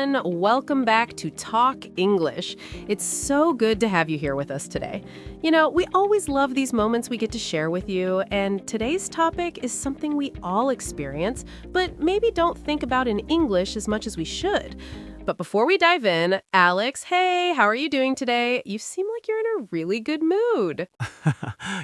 everyone. Welcome back to Talk English. It's so good to have you here with us today. You know, we always love these moments we get to share with you, and today's topic is something we all experience, but maybe don't think about in English as much as we should. But before we dive in, Alex, hey, how are you doing today? You seem like you're in a really good mood.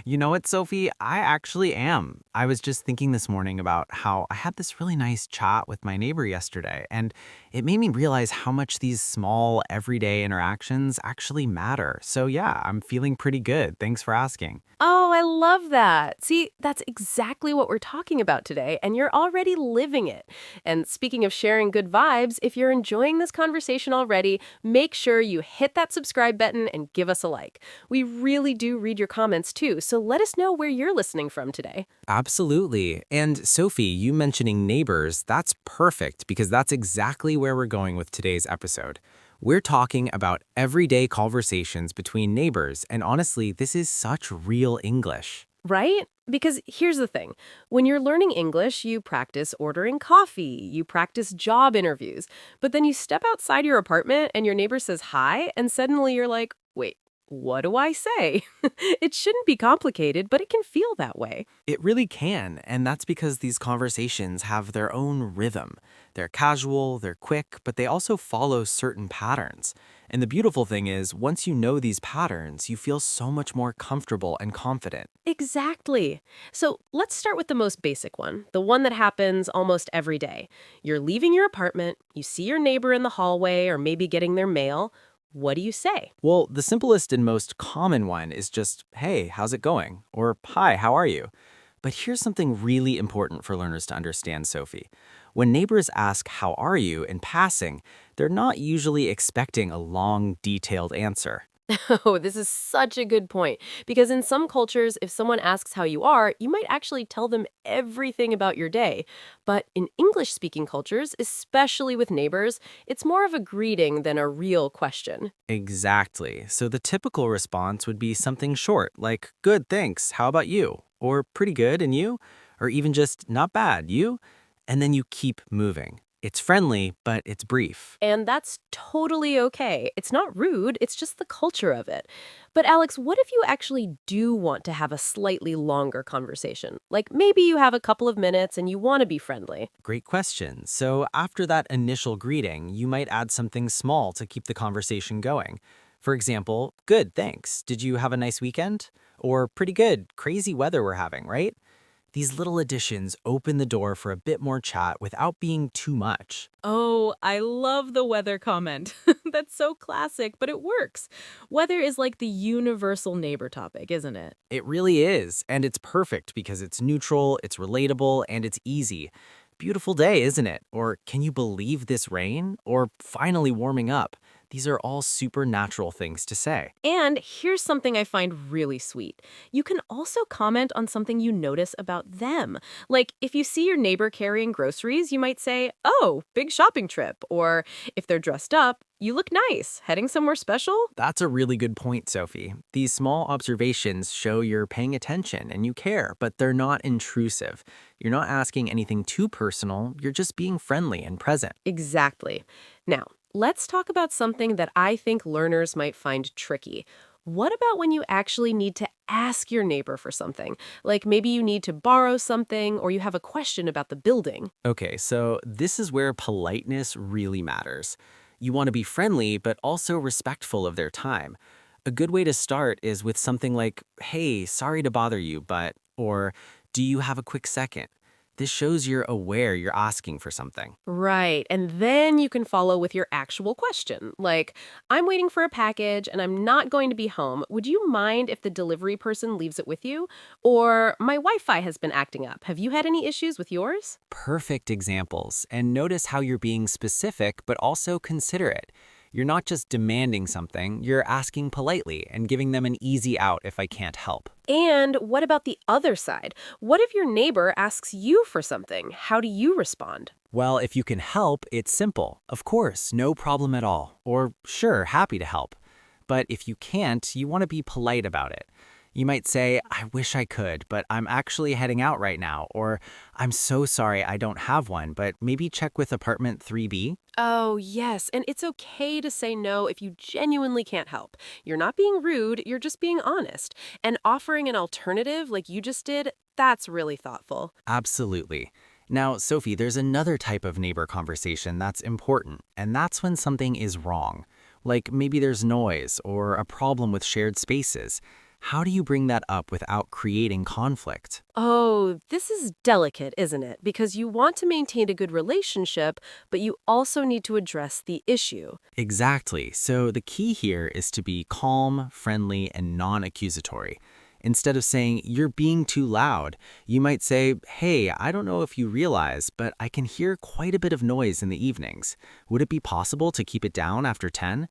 You know what, Sophie? I actually am. I was just thinking this morning about how I had this really nice chat with my neighbor yesterday, and it made me realize how much these small, everyday interactions actually matter. So, yeah, I'm feeling pretty good. Thanks for asking. Oh, I love that. See, that's exactly what we're talking about today, and you're already living it. And speaking of sharing good vibes, if you're enjoying this conversation already, make sure you hit that subscribe button and give us a like. We really do read your comments too, so let us know where you're listening from today. Absolutely. And Sophie, you mentioning neighbors, that's perfect because that's exactly where we're going with today's episode. We're talking about everyday conversations between neighbors, and honestly, this is such real English. Right? Because here's the thing. When you're learning English, you practice ordering coffee, you practice job interviews, but then you step outside your apartment and your neighbor says hi, and suddenly you're like, wait, what do I say? It shouldn't be complicated, but it can feel that way. It really can, and that's because these conversations have their own rhythm. They're casual, they're quick, but they also follow certain patterns. And the beautiful thing is, once you know these patterns, you feel so much more comfortable and confident. Exactly. So let's start with the most basic one, the one that happens almost every day. You're leaving your apartment, you see your neighbor in the hallway or maybe getting their mail. What do you say? Well, the simplest and most common one is just, hey, how's it going? Or, hi, how are you? But here's something really important for learners to understand, Sophie. When neighbors ask, how are you, in passing, they're not usually expecting a long, detailed answer. Oh, this is such a good point. Because in some cultures, if someone asks how you are, you might actually tell them everything about your day. But in English speaking cultures, especially with neighbors, it's more of a greeting than a real question. Exactly. So the typical response would be something short, like, good, thanks, how about you? Or pretty good, and you? Or even just, not bad, you? And then you keep moving. It's friendly, but it's brief. And that's totally okay. It's not rude, it's just the culture of it. But Alex, what if you actually do want to have a slightly longer conversation? Like maybe you have a couple of minutes and you want to be friendly. Great question. So after that initial greeting, you might add something small to keep the conversation going. For example, good, thanks. Did you have a nice weekend? Or pretty good, crazy weather we're having, right? These little additions open the door for a bit more chat without being too much. Oh, I love the weather comment. That's so classic, but it works. Weather is like the universal neighbor topic, isn't it? It really is, and it's perfect because it's neutral, it's relatable, and it's easy. Beautiful day, isn't it? Or can you believe this rain? Or finally warming up. These are all supernatural things to say. And here's something I find really sweet. You can also comment on something you notice about them. Like, if you see your neighbor carrying groceries, you might say, oh, big shopping trip. Or if they're dressed up, you look nice. Heading somewhere special? That's a really good point, Sophie. These small observations show you're paying attention and you care, but they're not intrusive. You're not asking anything too personal, you're just being friendly and present. Exactly. Now, let's talk about something that I think learners might find tricky. What about when you actually need to ask your neighbor for something? Like maybe you need to borrow something or you have a question about the building. Okay, so this is where politeness really matters. You want to be friendly, but also respectful of their time. A good way to start is with something like, hey, sorry to bother you, but, or do you have a quick second? This shows you're aware you're asking for something. Right. And then you can follow with your actual question. Like, I'm waiting for a package and I'm not going to be home. Would you mind if the delivery person leaves it with you? Or my Wi Fi has been acting up. Have you had any issues with yours? Perfect examples, and notice how you're being specific but also considerate. You're not just demanding something, you're asking politely and giving them an easy out if I can't help. And what about the other side? What if your neighbor asks you for something? How do you respond? Well, if you can help, it's simple. Of course, no problem at all. Or, sure, happy to help. But if you can't, you want to be polite about it. You might say, I wish I could, but I'm actually heading out right now. Or, I'm so sorry I don't have one, but maybe check with apartment 3B. Oh, yes, and it's okay to say no if you genuinely can't help. You're not being rude, you're just being honest. And offering an alternative like you just did, that's really thoughtful. Absolutely. Now, Sophie, there's another type of neighbor conversation that's important, and that's when something is wrong. Like maybe there's noise or a problem with shared spaces. How do you bring that up without creating conflict? Oh, this is delicate, isn't it? Because you want to maintain a good relationship, but you also need to address the issue. Exactly. So the key here is to be calm, friendly, and non-accusatory. Instead of saying, you're being too loud, you might say, hey, I don't know if you realize, but I can hear quite a bit of noise in the evenings. Would it be possible to keep it down after 10?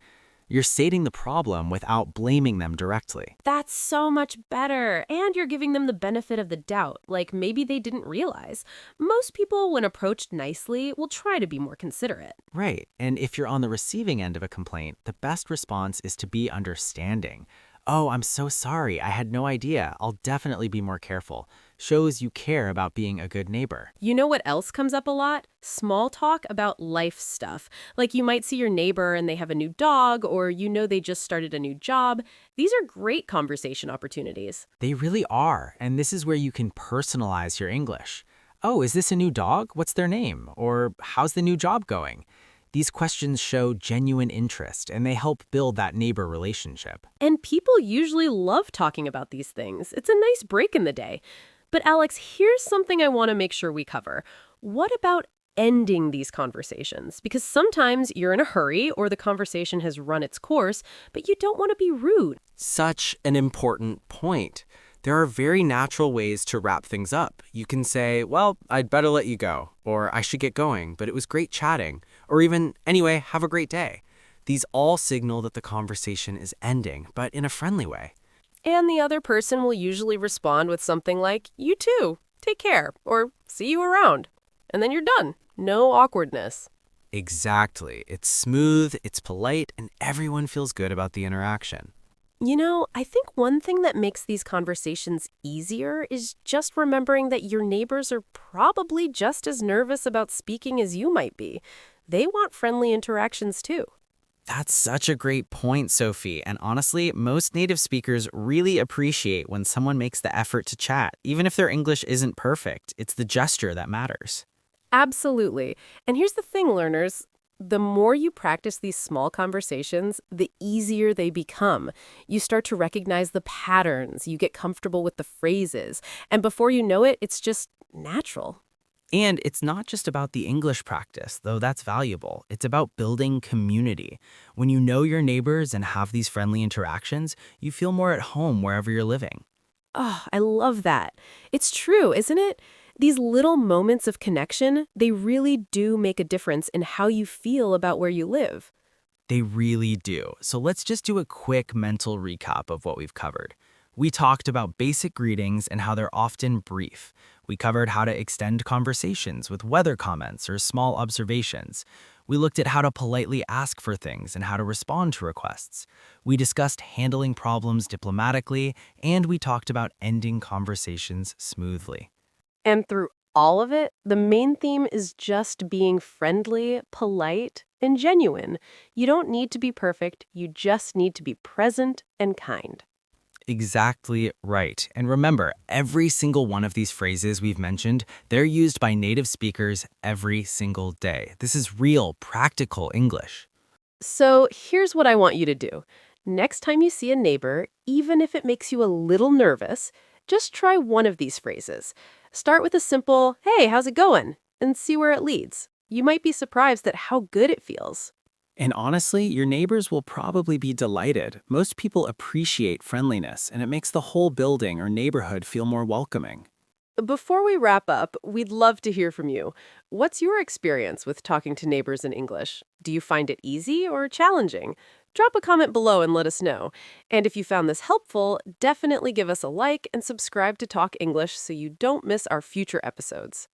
You're stating the problem without blaming them directly. That's so much better. And you're giving them the benefit of the doubt, like maybe they didn't realize. Most people, when approached nicely, will try to be more considerate. Right. And if you're on the receiving end of a complaint, the best response is to be understanding. Oh, I'm so sorry. I had no idea. I'll definitely be more careful. Shows you care about being a good neighbor. You know what else comes up a lot? Small talk about life stuff. Like you might see your neighbor and they have a new dog, or you know they just started a new job. These are great conversation opportunities. They really are. And this is where you can personalize your English. Oh, is this a new dog? What's their name? Or how's the new job going? These questions show genuine interest and they help build that neighbor relationship. And people usually love talking about these things. It's a nice break in the day. But Alex, here's something I want to make sure we cover. What about ending these conversations? Because sometimes you're in a hurry or the conversation has run its course, but you don't want to be rude. Such an important point. There are very natural ways to wrap things up. You can say, well, I'd better let you go, or I should get going, but it was great chatting, or even, anyway, have a great day. These all signal that the conversation is ending, but in a friendly way. And the other person will usually respond with something like, you too, take care, or see you around. And then you're done. No awkwardness. Exactly. It's smooth, it's polite, and everyone feels good about the interaction. You know, I think one thing that makes these conversations easier is just remembering that your neighbors are probably just as nervous about speaking as you might be. They want friendly interactions too. That's such a great point, Sophie. And honestly, most native speakers really appreciate when someone makes the effort to chat, even if their English isn't perfect. It's the gesture that matters. Absolutely. And here's the thing, learners. The more you practice these small conversations, the easier they become. You start to recognize the patterns, you get comfortable with the phrases, and before you know it, it's just natural. And it's not just about the English practice, though that's valuable. It's about building community. When you know your neighbors and have these friendly interactions, you feel more at home wherever you're living. Oh, I love that. It's true, isn't it? These little moments of connection, they really do make a difference in how you feel about where you live. They really do. So let's just do a quick mental recap of what we've covered. We talked about basic greetings and how they're often brief. We covered how to extend conversations with weather comments or small observations. We looked at how to politely ask for things and how to respond to requests. We discussed handling problems diplomatically, and we talked about ending conversations smoothly. And through all of it, the main theme is just being friendly, polite, and genuine. You don't need to be perfect, you just need to be present and kind. Exactly right. And remember, every single one of these phrases we've mentioned, they're used by native speakers every single day. This is real, practical English. So here's what I want you to do. Next time you see a neighbor, even if it makes you a little nervous, just try one of these phrases. Start with a simple, hey, how's it going? And see where it leads. You might be surprised at how good it feels. And honestly, your neighbors will probably be delighted. Most people appreciate friendliness, and it makes the whole building or neighborhood feel more welcoming. Before we wrap up, we'd love to hear from you. What's your experience with talking to neighbors in English? Do you find it easy or challenging? Drop a comment below and let us know. And if you found this helpful, definitely give us a like and subscribe to Talk English so you don't miss our future episodes.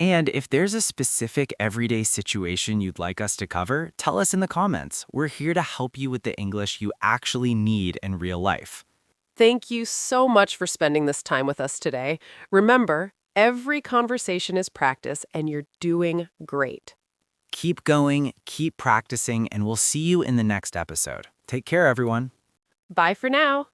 And if there's a specific everyday situation you'd like us to cover, tell us in the comments. We're here to help you with the English you actually need in real life. Thank you so much for spending this time with us today. Remember, every conversation is practice, and you're doing great. Keep going, keep practicing, and we'll see you in the next episode. Take care, everyone. Bye for now.